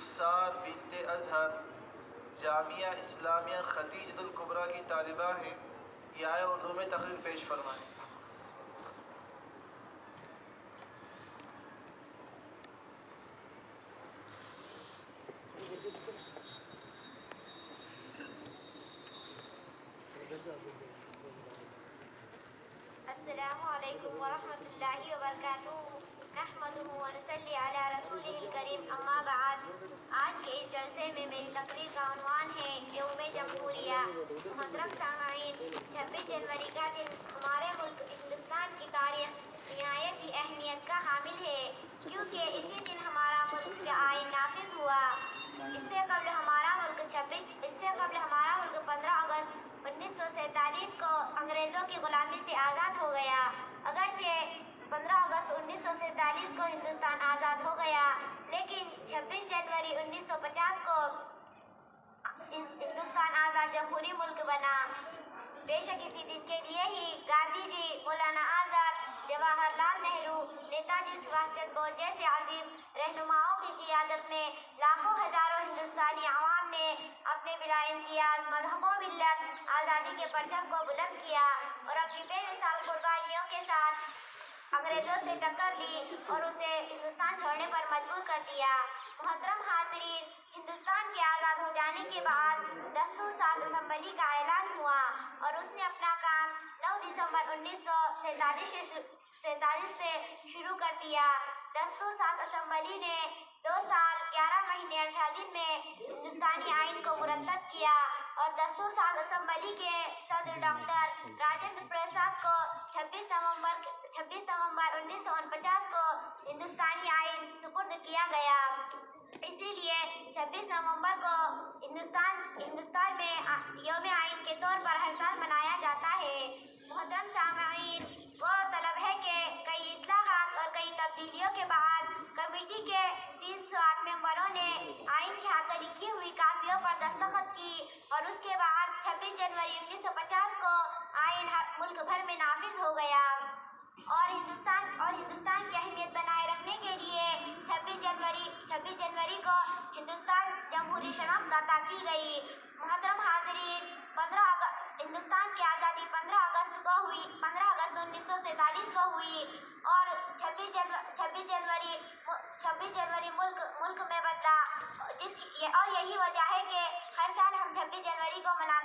رخسار بنت اظہر جامعہ اسلامیہ خدیجۃ الکبریٰ کی طالبہ ہیں، یہ آئے اردو میں تقریر پیش فرمائیں۔ السلام علیکم ورحمۃ اللہ وبرکاتہ۔ نحمدہ ونصلی علی رسولہ الکریم، اما بعد۔ آج کے اس جلسے میں میری تقریر کا عنوان ہے یوم جمہوریہ۔ محترم سامعین، 26 جنوری کا دن ہمارے ملک ہندوستان کی تاریخ نہایت ہی اہمیت کا حامل ہے، کیونکہ اسی دن ہمارا ملک کا آئین نافذ ہوا۔ اس سے قبل ہمارا ملک 15 اگست 1947 کو انگریزوں کی غلامی سے آزاد ہو گیا۔ اگرچہ 15 اگست 1947 کو ہندوستان آزاد ہو گیا، لیکن 26 جنوری 1950 کو ہندوستان آزاد جمہوری ملک بنا۔ بے شک اسی دن کے لیے ہی گاندھی جی، مولانا آزاد، جواہر لال نہرو، نیتا جی سبھاش چندر بوس جیسے عظیم رہنماؤں کی قیادت میں لاکھوں ہزاروں ہندوستانی عوام نے اپنے بلا امتیاز مذہب و ملت آزادی کے پرچم کو بلند کیا اور اپنی بے مثال قربانیوں کے ساتھ انگریزوں سے ٹکر لی اور اسے ہندوستان چھوڑنے پر مجبور کر دیا۔ محترم حاضرین، ہندوستان کے آزاد ہو جانے کے بعد دستور ساز اسمبلی کا اعلان ہوا اور اس نے اپنا کام 9 دسمبر 1947 سے شروع کر دیا۔ دستور ساز اسمبلی نے 2 سال 11 مہینے 18 دن میں ہندوستانی آئین کو مرتب کیا اور دستور ساز اسمبلی کے صدر ڈاکٹر راجندر پرساد کو 26 نومبر 1949 کو ہندوستانی آئین سپرد کیا گیا۔ اسی لیے 26 نومبر کو ہندوستان میں یوم آئین کے طور پر ہر سال منایا جاتا ہے۔ محترم سامعین، غور طلب ہے کہ کئی اصلاحات اور کئی تبدیلیوں کے بعد کمیٹی کے 308 ممبروں نے آئین کے ہاتھوں لکھی ہوئی کاپیوں پر دستخط کی اور اس کے بعد 26 جنوری 1950 کو آئین ملک بھر میں نافذ ہو گیا اور ہندوستان کی اہمیت بنائے رکھنے کے لیے 26 جنوری کو ہندوستان جمہوری شناخت عطا کی گئی۔ محترم حاضرین، ہندوستان کی آزادی 15 اگست 1947 کو ہوئی اور 26 جنوری ملک میں بدلا، اور یہی وجہ ہے کہ ہر سال ہم 26 جنوری کو مناتے ہیں۔